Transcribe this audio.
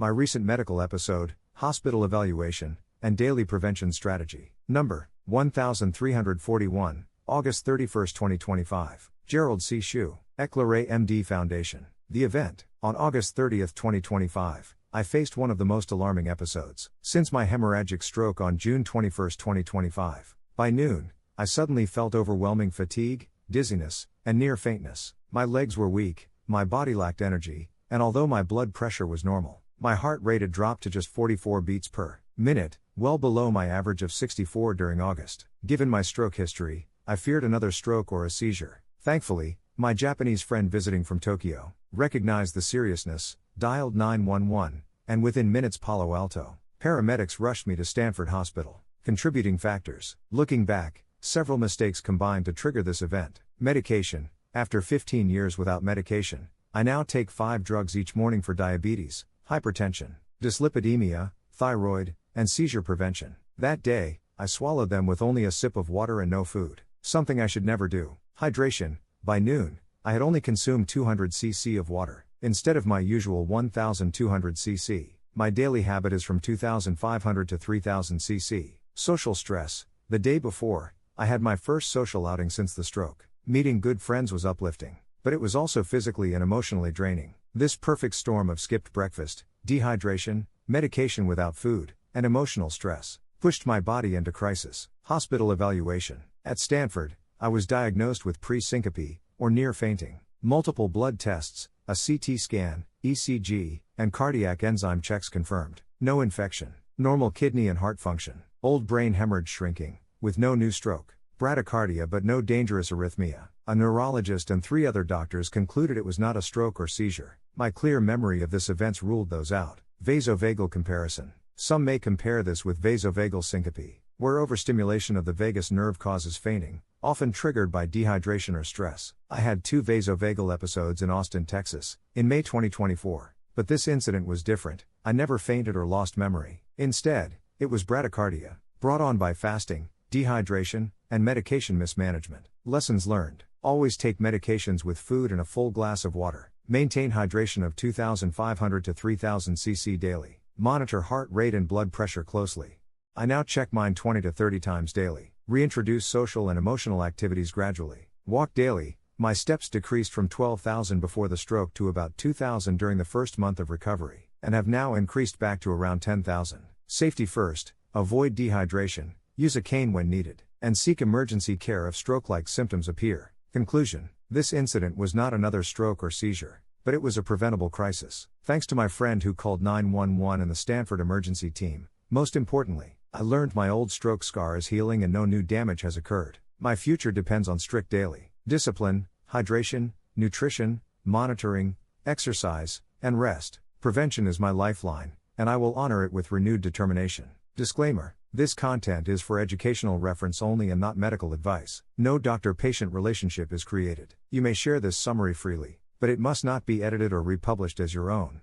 my recent medical episode, hospital evaluation, and daily prevention strategy. Number 1341, August 31, 2025. Gerald C. EclaireMD Foundation. The event, on August 30, 2025, I faced one of the most alarming episodes since my hemorrhagic stroke on June 21, 2025. By noon, I suddenly felt overwhelming fatigue, dizziness, and near faintness. My legs were weak, my body lacked energy, and although my blood pressure was normal, my heart rate had dropped to just 44 beats per minute, well below my average of 64 during August. Given my stroke history, I feared another stroke or a seizure. Thankfully, my Japanese friend visiting from Tokyo recognized the seriousness, dialed 911, and within minutes Palo Alto paramedics rushed me to Stanford Hospital. Contributing factors. Looking back, several mistakes combined to trigger this event. Medication. After 15 years without medication, I now take 5 drugs each morning for diabetes, hypertension, dyslipidemia, thyroid, and seizure prevention. That day, I swallowed them with only a sip of water and no food. Something I should never do. Hydration. By noon, I had only consumed 200 cc of water, instead of my usual 1,200 cc. My daily habit is from 2,500 to 3,000 cc. Social stress. The day before, I had my first social outing since the stroke. Meeting good friends was uplifting, but it was also physically and emotionally draining. This perfect storm of skipped breakfast, dehydration, medication without food, and emotional stress pushed my body into crisis. Hospital evaluation. At Stanford, I was diagnosed with pre-syncope, or near fainting. Multiple blood tests, a CT scan, ECG, and cardiac enzyme checks confirmed. No infection. Normal kidney and heart function. Old brain hemorrhage shrinking, with no new stroke. Bradycardia but no dangerous arrhythmia. A neurologist and 3 other doctors concluded it was not a stroke or seizure. My clear memory of this event ruled those out. Vasovagal comparison. Some may compare this with vasovagal syncope, where overstimulation of the vagus nerve causes fainting, often triggered by dehydration or stress. I had 2 vasovagal episodes in Austin, Texas, in May 2024. But this incident was different. I never fainted or lost memory. Instead, it was bradycardia, brought on by fasting, dehydration, and medication mismanagement. Lessons learned. Always take medications with food and a full glass of water. Maintain hydration of 2,500 to 3,000 cc daily. Monitor heart rate and blood pressure closely. I now check mine 20 to 30 times daily. Reintroduce social and emotional activities gradually. Walk daily. My steps decreased from 12,000 before the stroke to about 2,000 during the first month of recovery, and have now increased back to around 10,000. Safety first. Avoid dehydration. Use a cane when needed, and seek emergency care if stroke-like symptoms appear. Conclusion. This incident was not another stroke or seizure, but it was a preventable crisis. Thanks to my friend who called 911 and the Stanford emergency team. Most importantly, I learned my old stroke scar is healing and no new damage has occurred. My future depends on strict daily discipline, hydration, nutrition, monitoring, exercise, and rest. Prevention is my lifeline, and I will honor it with renewed determination. Disclaimer. This content is for educational reference only and not medical advice. No doctor-patient relationship is created. You may share this summary freely, but it must not be edited or republished as your own.